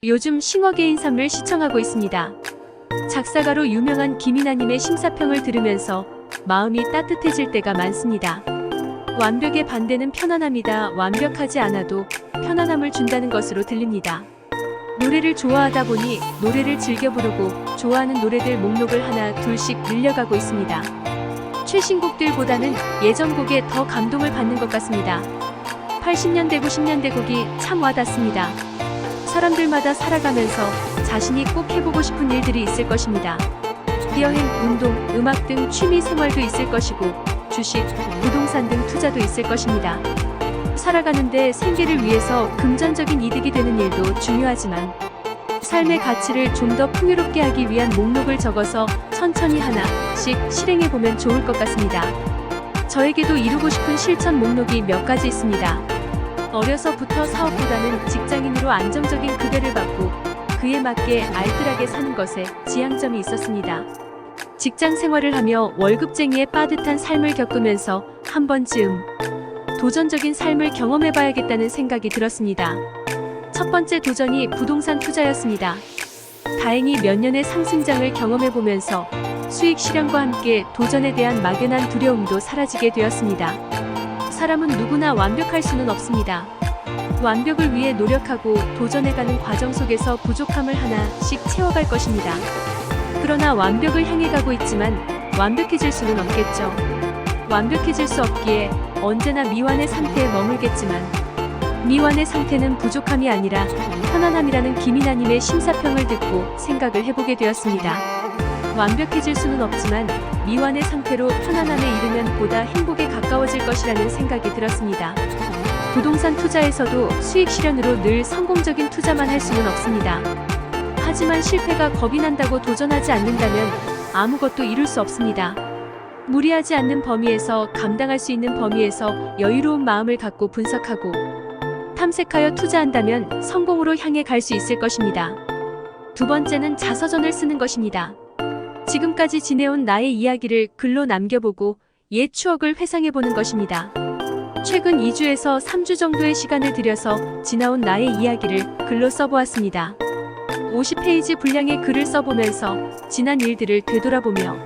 요즘 싱어게인 3을 시청하고 있습니다. 작사가로 유명한 김이나님의 심사평을 들으면서 마음이 따뜻해질 때가 많습니다. 완벽의 반대는 편안함이다. 완벽하지 않아도 편안함을 준다는 것으로 들립니다. 노래를 좋아하다 보니 노래를 즐겨 부르고 좋아하는 노래들 목록을 하나 둘씩 늘려가고 있습니다. 최신 곡들보다는 예전 곡에 더 감동을 받는 것 같습니다. 80년대 90년대 곡이 참 와닿습니다. 사람들마다 살아가면서 자신이 꼭 해보고 싶은 일들이 있을 것입니다. 여행, 운동, 음악 등 취미 생활도 있을 것이고 주식, 부동산 등 투자도 있을 것입니다. 살아가는데 생계를 위해서 금전적인 이득이 되는 일도 중요하지만 삶의 가치를 좀 더 풍요롭게 하기 위한 목록을 적어서 천천히 하나씩 실행해보면 좋을 것 같습니다. 저에게도 이루고 싶은 실천 목록이 몇 가지 있습니다. 어려서부터 사업보다는 직장인으로 안정적인 급여를 받고 그에 맞게 알뜰하게 사는 것에 지향점이 있었습니다. 직장 생활을 하며 월급쟁이의 빠듯한 삶을 겪으면서 한 번쯤 도전적인 삶을 경험해봐야겠다는 생각이 들었습니다. 첫 번째 도전이 부동산 투자였습니다. 다행히 몇 년의 상승장을 경험해보면서 수익 실현과 함께 도전에 대한 막연한 두려움도 사라지게 되었습니다. 사람은 누구나 완벽할 수는 없습니다. 완벽을 위해 노력하고 도전해가는 과정 속에서 부족함을 하나씩 채워갈 것입니다. 그러나 완벽을 향해 가고 있지만 완벽해질 수는 없겠죠. 완벽해질 수 없기에 언제나 미완의 상태에 머물겠지만 미완의 상태는 부족함이 아니라 편안함이라는 김이나님의 심사평을 듣고 생각을 해보게 되었습니다. 완벽해질 수는 없지만 미완의 상태로 편안함에 이르면 보다 행복에 가까워질 것이라는 생각이 들었습니다. 부동산 투자에서도 수익 실현으로 늘 성공적인 투자만 할 수는 없습니다. 하지만 실패가 겁이 난다고 도전하지 않는다면 아무것도 이룰 수 없습니다. 무리하지 않는 범위에서 감당할 수 있는 범위에서 여유로운 마음을 갖고 분석하고 탐색하여 투자한다면 성공으로 향해 갈 수 있을 것입니다. 두 번째는 자서전을 쓰는 것입니다. 지금까지 지내온 나의 이야기를 글로 남겨보고 옛 추억을 회상해보는 것입니다. 최근 2주에서 3주 정도의 시간을 들여서 지나온 나의 이야기를 글로 써보았습니다. 50페이지 분량의 글을 써보면서 지난 일들을 되돌아보며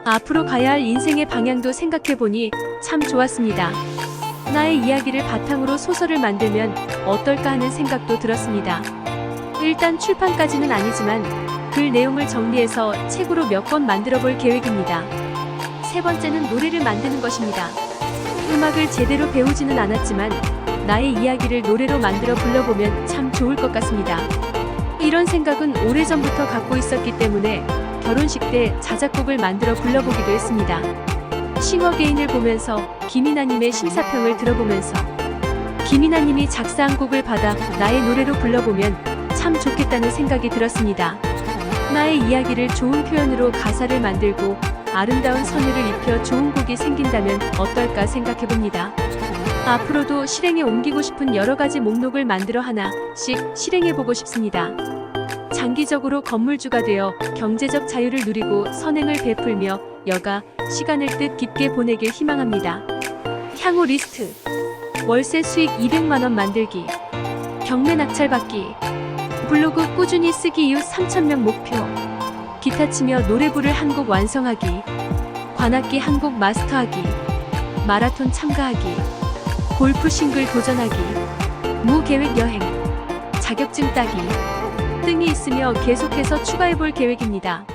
앞으로 가야 할 인생의 방향도 생각해보니 참 좋았습니다. 나의 이야기를 바탕으로 소설을 만들면 어떨까 하는 생각도 들었습니다. 일단 출판까지는 아니지만 글 내용을 정리해서 책으로 몇 권 만들어 볼 계획입니다. 세 번째는 노래를 만드는 것입니다. 음악을 제대로 배우지는 않았지만 나의 이야기를 노래로 만들어 불러보면 참 좋을 것 같습니다. 이런 생각은 오래전부터 갖고 있었기 때문에 결혼식 때 자작곡을 만들어 불러보기도 했습니다. 싱어게인을 보면서 김이나님의 심사평을 들어보면서 김이나님이 작사한 곡을 받아 나의 노래로 불러보면 참 좋겠다는 생각이 들었습니다. 나의 이야기를 좋은 표현으로 가사를 만들고 아름다운 선율을 입혀 좋은 곡이 생긴다면 어떨까 생각해봅니다. 앞으로도 실행에 옮기고 싶은 여러가지 목록을 만들어 하나씩 실행해보고 싶습니다. 장기적으로 건물주가 되어 경제적 자유를 누리고 선행을 베풀며 여가 시간을 뜻깊게 보내길 희망합니다. 향후 리스트: 월세 수익 200만원 만들기, 경매 낙찰 받기, 블로그 꾸준히 쓰기 이후 3,000명 목표, 기타 치며 노래 부를 한 곡 완성하기, 관악기 한 곡 마스터하기, 마라톤 참가하기, 골프 싱글 도전하기, 무계획 여행, 자격증 따기 등이 있으며 계속해서 추가해볼 계획입니다.